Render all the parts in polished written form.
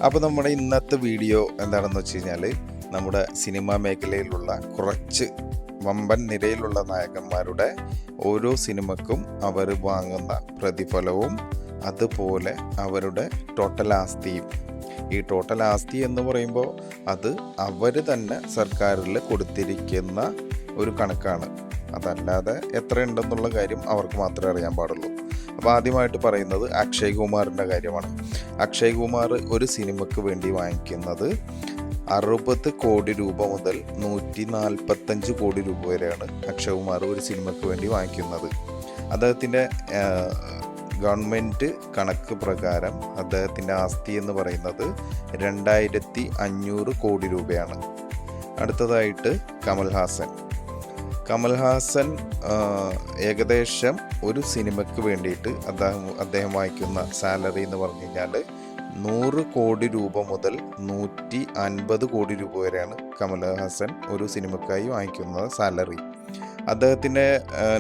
അപ്പോൾ നമ്മുടെ ഇന്നത്തെ വീഡിയോ എന്താണെന്ന് വെച്ച് കഴിഞ്ഞാൽ നമ്മുടെ സിനിമാ മേഖലയിലുള്ള കുറച്ച് വമ്പൻ നിരയിലുള്ള നായകന്മാരുടെ ഓരോ സിനിമക്കും അവർ വാങ്ങുന്ന പ്രതിഫലവും അതുപോലെ അവരുടെ ടോട്ടൽ ആസ്തിയും. ഈ ടോട്ടൽ ആസ്തി എന്ന് പറയുമ്പോൾ അത് അവർ തന്നെ സർക്കാരിൽ കൊടുത്തിരിക്കുന്ന ഒരു കണക്കാണ്. അതല്ലാതെ എത്ര ഉണ്ടെന്നുള്ള കാര്യം അവർക്ക് മാത്രമേ അറിയാൻ പാടുള്ളൂ. അപ്പോൾ ആദ്യമായിട്ട് പറയുന്നത് അക്ഷയ് കുമാറിൻ്റെ കാര്യമാണ്. അക്ഷയ് കുമാർ ഒരു സിനിമയ്ക്ക് വേണ്ടി വാങ്ങിക്കുന്നത് 60 കോടി രൂപ മുതൽ 145 കോടി രൂപ വരെയാണ് അക്ഷയ് കുമാർ ഒരു സിനിമയ്ക്ക് വേണ്ടി വാങ്ങിക്കുന്നത്. അദ്ദേഹത്തിൻ്റെ ഗവൺമെൻറ് കണക്ക് പ്രകാരം അദ്ദേഹത്തിൻ്റെ ആസ്തി എന്ന് പറയുന്നത് 2500 കോടി രൂപയാണ്. അടുത്തതായിട്ട് കമൽഹാസൻ ഏകദേശം ഒരു സിനിമയ്ക്ക് വേണ്ടിയിട്ട് അദ്ദേഹം വാങ്ങിക്കുന്ന സാലറി എന്ന് പറഞ്ഞു കഴിഞ്ഞാൽ 100 കോടി രൂപ മുതൽ 150 കോടി രൂപ വരെയാണ് കമൽഹാസൻ ഒരു സിനിമയ്ക്കായി വാങ്ങിക്കുന്ന സാലറി. അദ്ദേഹത്തിൻ്റെ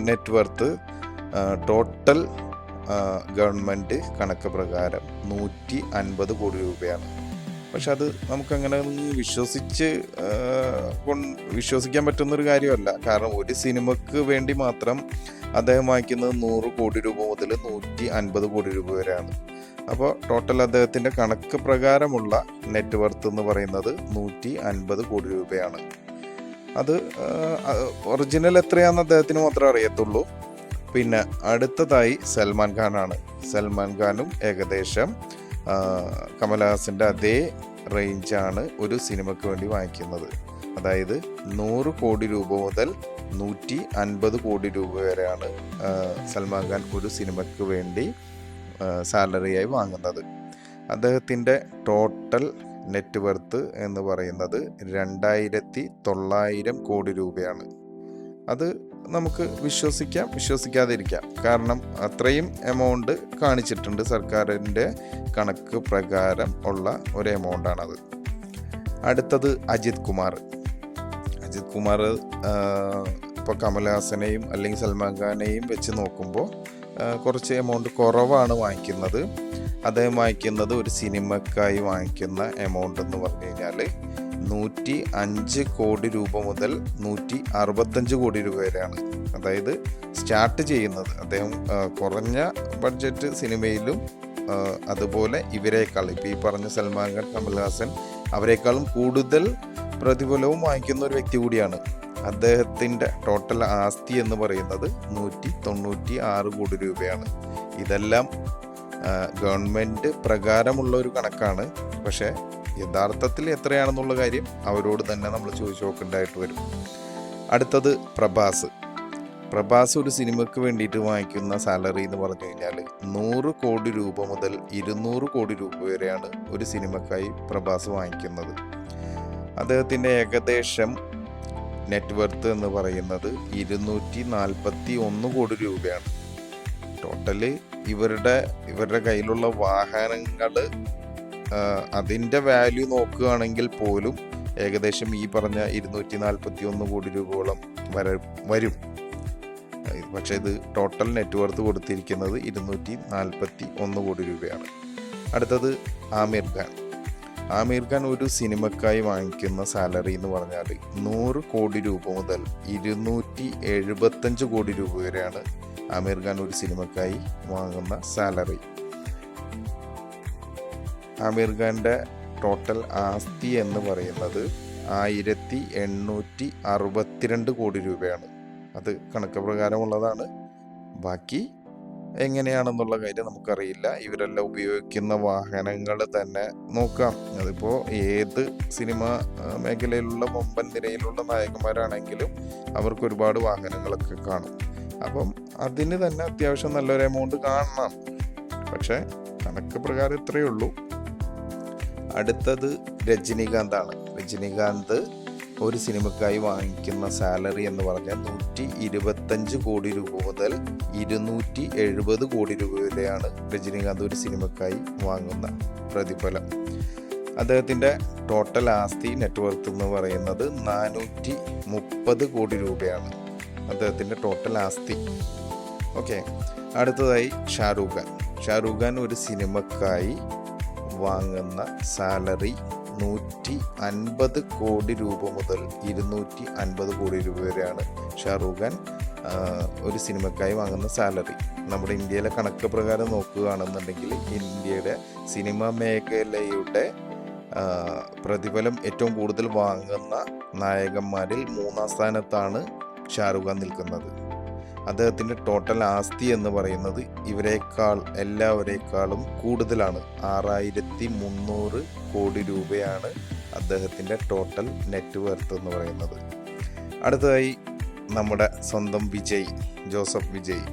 നെറ്റ്വർത്ത് ടോട്ടൽ ഗവൺമെൻറ് കണക്ക് പ്രകാരം 150 കോടി രൂപയാണ്. പക്ഷെ അത് നമുക്കങ്ങനെ വിശ്വസിക്കാൻ പറ്റുന്നൊരു കാര്യമല്ല. കാരണം ഒരു സിനിമയ്ക്ക് വേണ്ടി മാത്രം അദ്ദേഹം വാങ്ങിക്കുന്നത് 100 കോടി രൂപ മുതൽ 150 കോടി രൂപ വരെയാണ്. അപ്പോൾ ടോട്ടൽ അദ്ദേഹത്തിൻ്റെ കണക്ക് പ്രകാരമുള്ള നെറ്റ്വർത്ത് എന്ന് പറയുന്നത് 150 കോടി രൂപയാണ്. അത് ഒറിജിനൽ എത്രയാണെന്ന് അദ്ദേഹത്തിന് മാത്രമേ അറിയത്തുള്ളൂ. പിന്നെ അടുത്തതായി സൽമാൻ ഖാനാണ്. സൽമാൻ ഖാനും ഏകദേശം കമൽഹാസൻ്റെ അതേ റേഞ്ചാണ് ഒരു സിനിമയ്ക്ക് വേണ്ടി വാങ്ങിക്കുന്നത്. അതായത് 100 കോടി രൂപ മുതൽ 150 കോടി രൂപ വരെയാണ് സൽമാൻ ഖാൻ ഒരു സിനിമയ്ക്ക് വേണ്ടി സാലറിയായി വാങ്ങുന്നത്. അദ്ദേഹത്തിൻ്റെ ടോട്ടൽ നെറ്റ്വർത്ത് എന്ന് പറയുന്നത് 2900 കോടി രൂപയാണ്. അത് നമുക്ക് വിശ്വസിക്കാതിരിക്കാം. കാരണം അത്രയും എമൗണ്ട് കാണിച്ചിട്ടുണ്ട്. സർക്കാരിൻ്റെ കണക്ക് പ്രകാരം ഉള്ള ഒരു എമൗണ്ടാണത്. അടുത്തത് അജിത് കുമാർ ഇപ്പോൾ കമൽഹാസനെയും അല്ലെങ്കിൽ സൽമാൻ ഖാനെയും വെച്ച് നോക്കുമ്പോൾ കുറച്ച് എമൗണ്ട് കുറവാണ് വാങ്ങിക്കുന്നത്. അദ്ദേഹം വാങ്ങിക്കുന്നത് ഒരു സിനിമക്കായി വാങ്ങിക്കുന്ന എമൗണ്ട് എന്ന് പറഞ്ഞു കഴിഞ്ഞാൽ 105 കോടി രൂപ മുതൽ 165 കോടി രൂപ വരെയാണ്. അതായത് സ്റ്റാർട്ട് ചെയ്യുന്നത് അദ്ദേഹം കുറഞ്ഞ ബഡ്ജറ്റ് സിനിമയിലും അതുപോലെ ഇവരെക്കാൾ ഇപ്പോൾ ഈ പറഞ്ഞ സൽമാൻ ഖാൻ, കമൽഹാസൻ അവരെക്കാളും കൂടുതൽ പ്രതിഫലവും വാങ്ങിക്കുന്ന ഒരു വ്യക്തി കൂടിയാണ്. അദ്ദേഹത്തിൻ്റെ ടോട്ടൽ ആസ്തി എന്ന് പറയുന്നത് 196 കോടി രൂപയാണ്. ഇതെല്ലാം ഗവൺമെൻറ് പ്രകാരമുള്ള ഒരു കണക്കാണ്. പക്ഷേ യഥാർത്ഥത്തിൽ എത്രയാണെന്നുള്ള കാര്യം അവരോട് തന്നെ നമ്മൾ ചോദിച്ചു നോക്കേണ്ടതായിട്ട് വരും. അടുത്തത് പ്രഭാസ് ഒരു സിനിമയ്ക്ക് വേണ്ടിയിട്ട് വാങ്ങിക്കുന്ന സാലറി എന്ന് പറഞ്ഞു കഴിഞ്ഞാൽ 100 കോടി രൂപ മുതൽ 200 കോടി രൂപ വരെയാണ് ഒരു സിനിമക്കായി പ്രഭാസ് വാങ്ങിക്കുന്നത്. അദ്ദേഹത്തിൻ്റെ ഏകദേശം നെറ്റ്വർത്ത് എന്ന് പറയുന്നത് 241 കോടി രൂപയാണ്. ടോട്ടല് ഇവരുടെ കയ്യിലുള്ള വാഹനങ്ങൾ അതിൻ്റെ വാല്യൂ നോക്കുകയാണെങ്കിൽ പോലും ഏകദേശം ഈ പറഞ്ഞ 241 കോടി രൂപയോളം വരും. പക്ഷേ ഇത് ടോട്ടൽ നെറ്റ്വർത്ത് കൊടുത്തിരിക്കുന്നത് 241 കോടി രൂപയാണ്. അടുത്തത് ആമിർ ഖാൻ ഒരു സിനിമക്കായി വാങ്ങിക്കുന്ന സാലറി എന്ന് പറഞ്ഞാൽ 100 കോടി രൂപ മുതൽ 275 കോടി രൂപ വരെയാണ് ആമിർ ഖാൻ ഒരു സിനിമക്കായി വാങ്ങുന്ന സാലറി. ആമിർ ഖാൻ്റെ ടോട്ടൽ ആസ്തി എന്ന് പറയുന്നത് 1862 കോടി രൂപയാണ്. അത് കണക്ക് പ്രകാരമുള്ളതാണ്. ബാക്കി എങ്ങനെയാണെന്നുള്ള കാര്യം നമുക്കറിയില്ല. ഇവരെല്ലാം ഉപയോഗിക്കുന്ന വാഹനങ്ങൾ തന്നെ നോക്കാം. അതിപ്പോൾ ഏത് സിനിമ മേഖലയിലുള്ള വമ്പൻ നിരയിലുള്ള നായകന്മാരാണെങ്കിലും അവർക്ക് ഒരുപാട് വാഹനങ്ങളൊക്കെ കാണും. അപ്പം അതിന് തന്നെ അത്യാവശ്യം നല്ലൊരു എമൗണ്ട് കാണണം. പക്ഷേ കണക്ക് പ്രകാരം ഇത്രയേ ഉള്ളൂ. അടുത്തത് രജനീകാന്ത് ഒരു സിനിമക്കായി വാങ്ങിക്കുന്ന സാലറി എന്ന് പറഞ്ഞാൽ 125 കോടി രൂപ മുതൽ 270 കോടി രൂപ വരെയാണ് രജനീകാന്ത് ഒരു സിനിമക്കായി വാങ്ങുന്ന പ്രതിഫലം. അദ്ദേഹത്തിൻ്റെ ടോട്ടൽ ആസ്തി നെറ്റ്വർത്ത് എന്ന് പറയുന്നത് 430 കോടി രൂപയാണ് അദ്ദേഹത്തിൻ്റെ ടോട്ടൽ ആസ്തി. ഓക്കെ. അടുത്തതായി ഷാരൂഖ് ഖാൻ ഒരു സിനിമക്കായി വാങ്ങുന്ന സാലറി 150 കോടി രൂപ മുതൽ 250 കോടി രൂപ വരെയാണ് ഷാറൂഖ് ഖാൻ ഒരു സിനിമക്കായി വാങ്ങുന്ന സാലറി. നമ്മുടെ ഇന്ത്യയിലെ കണക്ക് പ്രകാരം നോക്കുകയാണെന്നുണ്ടെങ്കിൽ ഇന്ത്യയുടെ സിനിമ മേഖലയുടെ പ്രതിഫലം ഏറ്റവും കൂടുതൽ വാങ്ങുന്ന നായകന്മാരിൽ 3-ാം സ്ഥാനത്താണ് ഷാറൂഖ് ഖാൻ നിൽക്കുന്നത്. അദ്ദേഹത്തിൻ്റെ ടോട്ടൽ ആസ്തി എന്ന് പറയുന്നത് എല്ലാവരേക്കാളും കൂടുതലാണ്. 6300 കോടി രൂപയാണ് അദ്ദേഹത്തിൻ്റെ ടോട്ടൽ നെറ്റ് വർത്ത് എന്ന് പറയുന്നത്. അടുത്തതായി നമ്മുടെ സ്വന്തം ജോസഫ് വിജയ്.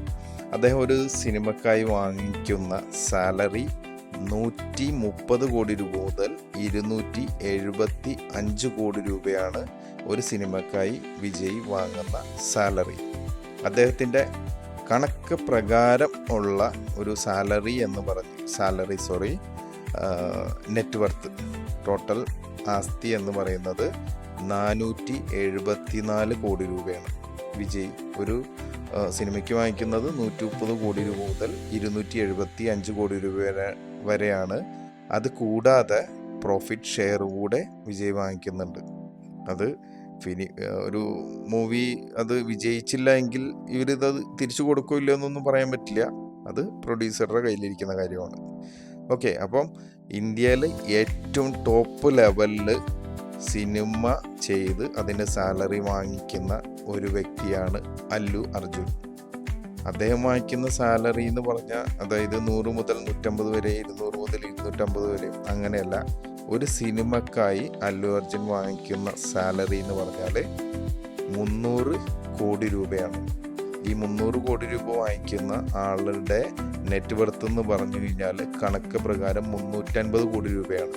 അദ്ദേഹം ഒരു സിനിമക്കായി വാങ്ങിക്കുന്ന സാലറി 130 കോടി രൂപ മുതൽ 275 കോടി രൂപയാണ് ഒരു സിനിമക്കായി വിജയ് വാങ്ങുന്ന സാലറി. അദ്ദേഹത്തിൻ്റെ കണക്ക് പ്രകാരം ഉള്ള ഒരു നെറ്റ് വർത്ത് ടോട്ടൽ ആസ്തി എന്ന് പറയുന്നത് 474 കോടി രൂപയാണ്. വിജയ് ഒരു സിനിമയ്ക്ക് വാങ്ങിക്കുന്നത് 130 കോടി രൂപ മുതൽ 275 കോടി രൂപ വരെയാണ്. അത് കൂടാതെ പ്രോഫിറ്റ് ഷെയർ കൂടെ വിജയ് വാങ്ങിക്കുന്നുണ്ട്. അത് ഒരു മൂവി അത് വിജയിച്ചില്ല എങ്കിൽ ഇവരിത് തിരിച്ചു കൊടുക്കില്ല എന്നൊന്നും പറയാൻ പറ്റില്ല. അത് പ്രൊഡ്യൂസറുടെ കയ്യിലിരിക്കുന്ന കാര്യമാണ്. ഓക്കെ, അപ്പം ഇന്ത്യയിൽ ഏറ്റവും ടോപ്പ് ലെവലിൽ സിനിമ ചെയ്ത് അതിൻ്റെ സാലറി വാങ്ങിക്കുന്ന ഒരു വ്യക്തിയാണ് അല്ലു അർജുൻ. അദ്ദേഹം വാങ്ങിക്കുന്ന സാലറി എന്ന് പറഞ്ഞാൽ അതായത് 100 മുതൽ 150 വരെ, 200 മുതൽ 250 വരെ, അങ്ങനെയല്ല. ഒരു സിനിമക്കായി അല്ലു അർജുൻ വാങ്ങിക്കുന്ന സാലറി എന്ന് പറഞ്ഞാൽ 300 കോടി രൂപയാണ്. ഈ 300 കോടി രൂപ വാങ്ങിക്കുന്ന ആളുടെ നെറ്റ് വർത്ത് എന്ന് പറഞ്ഞു കഴിഞ്ഞാൽ കണക്ക് പ്രകാരം 350 കോടി രൂപയാണ്.